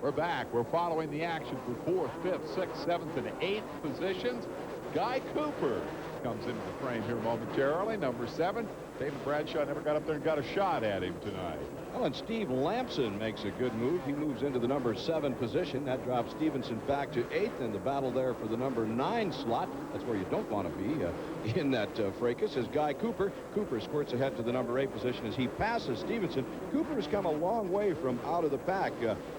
We're back. We're following the action for 4th, 5th, 6th, 7th, and 8th positions. Guy Cooper comes into the frame here momentarily. Number 7. David Bradshaw never got up there and got a shot at him tonight. Well, and Steve Lamson makes a good move. He moves into the number 7 position. That drops Stevenson back to 8th, and the battle there for the number 9 slot. That's where you don't want to be in that fracas is Guy Cooper. Cooper squirts ahead to the number 8 position as he passes Stevenson. Cooper has come a long way from out of the pack.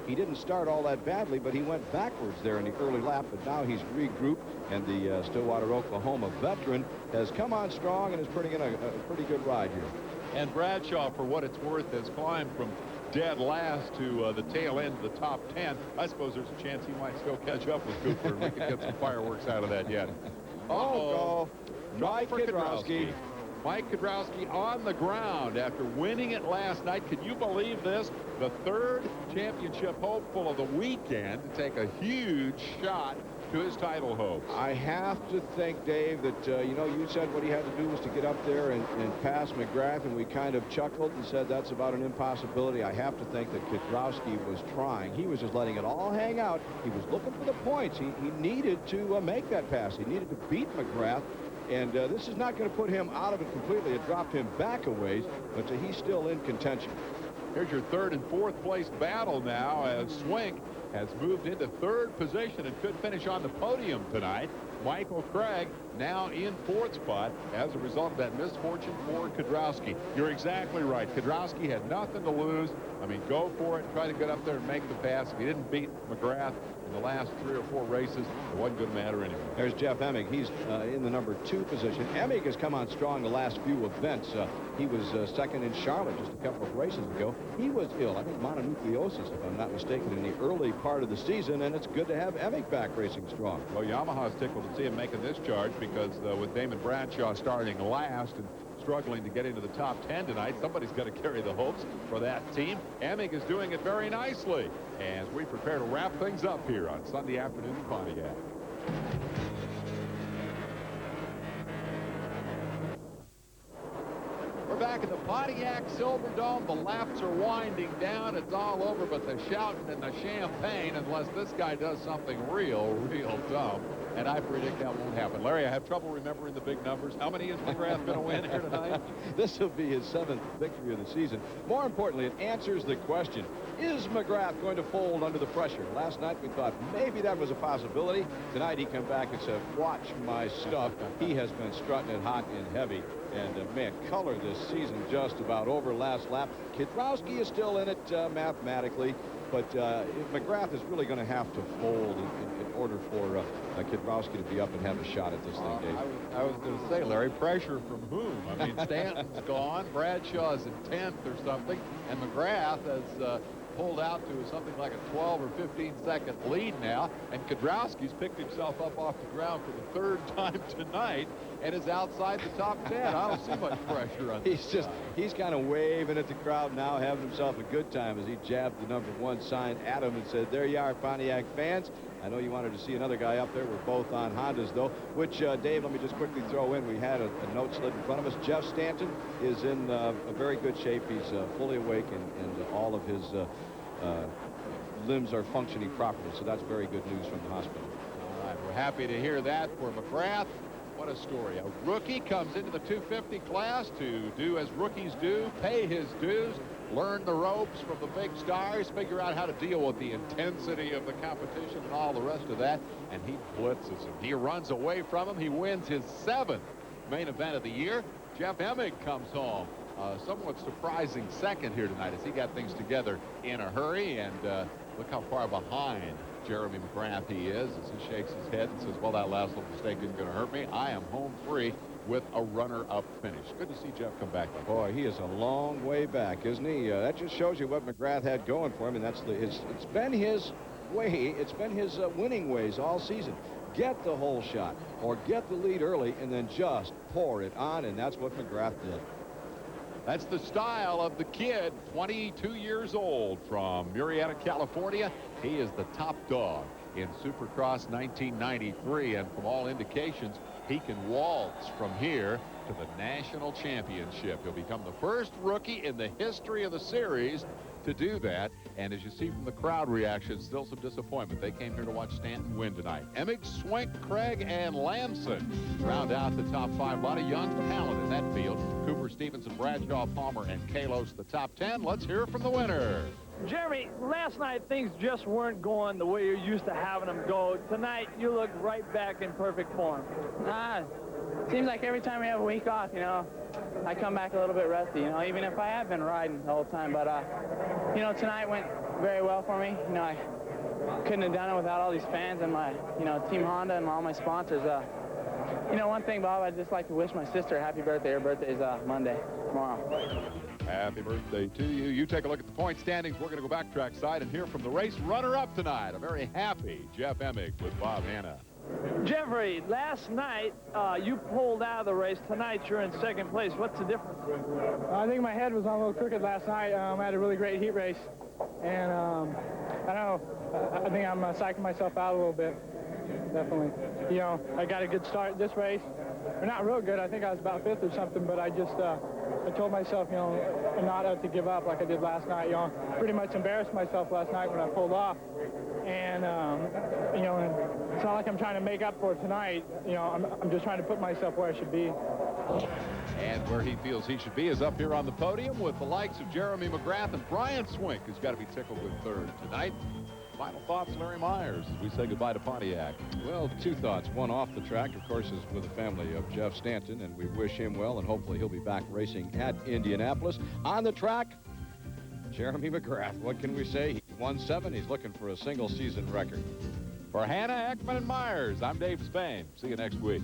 He didn't start all that badly, but he went backwards there in the early lap, but now he's regrouped, and the Stillwater, Oklahoma veteran has come on strong and is putting in a pretty good ride here. And Bradshaw, for what it's worth, has climbed from dead last to the tail end of the top 10. I suppose there's a chance he might still catch up with Cooper, and we can get some fireworks out of that yet. Oh, Mike Kudrowski. Mike Kudrowski on the ground after winning it last night. Can you believe this? The 3rd championship hopeful of the weekend to take a huge shot to his title hopes. I have to think, Dave, that, you know, you said what he had to do was to get up there and pass McGrath, and we kind of chuckled and said that's about an impossibility. I have to think that Kudrowski was trying. He was just letting it all hang out. He was looking for the points. He needed to make that pass. He needed to beat McGrath. And this is not going to put him out of it completely. It dropped him back a ways, but he's still in contention. Here's your 3rd and 4th place battle now as Swink has moved into 3rd position and could finish on the podium tonight. Michael Craig now in 4th spot as a result of that misfortune for Kudrowski. You're exactly right. Kudrowski had nothing to lose. I mean, go for it. Try to get up there and make the pass. If he didn't beat McGrath in the last 3 or 4 races, it wasn't going to matter anyway. There's Jeff Emig. He's in the number 2 position. Emig has come on strong the last few events. He was 2nd in Charlotte just a couple of races ago. He was ill, I think mononucleosis, if I'm not mistaken, in the early part of the season, and it's good to have Emig back racing strong. Well, Yamaha's tickled to see him making this charge because with Damon Bradshaw starting last and struggling to get into the top 10 tonight, somebody's got to carry the hopes for that team. Emig is doing it very nicely as we prepare to wrap things up here on Sunday afternoon in Pontiac. We're back at the Pontiac Silverdome. The laps are winding down. It's all over but the shouting and the champagne unless this guy does something real dumb. And I predict that won't happen. Larry, I have trouble remembering the big numbers. How many is McGrath going to win here tonight? This will be his 7th victory of the season. More importantly, it answers the question, is McGrath going to fold under the pressure? Last night we thought maybe that was a possibility. Tonight he come back and said, watch my stuff. He has been strutting it hot and heavy. And, man, color this season just about over last lap. Kudrowski is still in it mathematically, but McGrath is really going to have to fold in order for Kudrowski to be up and have a shot at this thing, Dave. I was going to say, Larry, pressure from whom? I mean, Stanton's gone, Bradshaw's in 10th or something, and McGrath has pulled out to something like a 12 or 15-second lead now, and Kudrowski's picked himself up off the ground for the 3rd time tonight and is outside the top 10. I don't see much pressure on this guy. He's kind of waving at the crowd now, having himself a good time as he jabbed the number 1 sign at him and said, there you are, Pontiac fans. I know you wanted to see another guy up there. We're both on Hondas, though, which, Dave, let me just quickly throw in. We had a note slid in front of us. Jeff Stanton is in a very good shape. He's fully awake, and all of his limbs are functioning properly, so that's very good news from the hospital. All right, we're happy to hear that for McGrath. What a story. A rookie comes into the 250 class to do as rookies do, pay his dues, learn the ropes from the big stars, figure out how to deal with the intensity of the competition and all the rest of that, and he blitzes him. He runs away from him. He wins his 7th main event of the year. Jeff Emig comes home. Somewhat surprising 2nd here tonight as he got things together in a hurry, and look how far behind Jeremy McGrath he is as he shakes his head and says, well, that last little mistake isn't going to hurt me. I am home free with a runner-up finish. Good to see Jeff come back. Boy, he is a long way back, isn't he? That just shows you what McGrath had going for him, and that's it's been his way. It's been his winning ways all season. Get the hole shot or get the lead early and then just pour it on, and that's what McGrath did. That's the style of the kid, 22 years old from Murrieta, California. He is the top dog in Supercross 1993, and from all indications, he can waltz from here to the national championship. He'll become the first rookie in the history of the series to do that. And as you see from the crowd reaction, still some disappointment. They came here to watch Stanton win tonight. Emig, Swink, Craig, and Lamson round out the top 5. A lot of young talent in that field. Cooper, Stevenson, Bradshaw, Palmer, and Kalos the top 10. Let's hear from the winner. Jeremy, last night things just weren't going the way you're used to having them go. Tonight, you look right back in perfect form. Seems like every time we have a week off, you know, I come back a little bit rusty, you know, even if I have been riding the whole time. But, you know, tonight went very well for me. You know, I couldn't have done it without all these fans and my, you know, Team Honda and all my sponsors. You know, one thing, Bob, I'd just like to wish my sister a happy birthday. Her birthday's Monday, tomorrow. Happy birthday to you. You take a look at the point standings. We're going to go back trackside and hear from the race runner-up tonight. A very happy Jeff Emig with Bob Hanna. Jeffrey, last night you pulled out of the race. Tonight you're in second place. What's the difference? I think my head was on a little crooked last night. I had a really great heat race. And I don't know. I think I'm psyching myself out a little bit. Definitely. You know, I got a good start this race. Or not real good. I think I was about 5th or something, but I just I told myself, you know, not to give up like I did last night. You know, pretty much embarrassed myself last night when I pulled off. And, you know, it's not like I'm trying to make up for it tonight. You know, I'm just trying to put myself where I should be. And where he feels he should be is up here on the podium with the likes of Jeremy McGrath and Brian Swink, who's got to be tickled with 3rd tonight. Final thoughts, Larry Myers, as we say goodbye to Pontiac. Well, 2 thoughts. One off the track, of course, is with the family of Jeff Stanton, and we wish him well, and hopefully he'll be back racing at Indianapolis. On the track, Jeremy McGrath. What can we say? He won 7. He's looking for a single-season record. For Hanna, Ekman, and Myers, I'm Dave Spain. See you next week.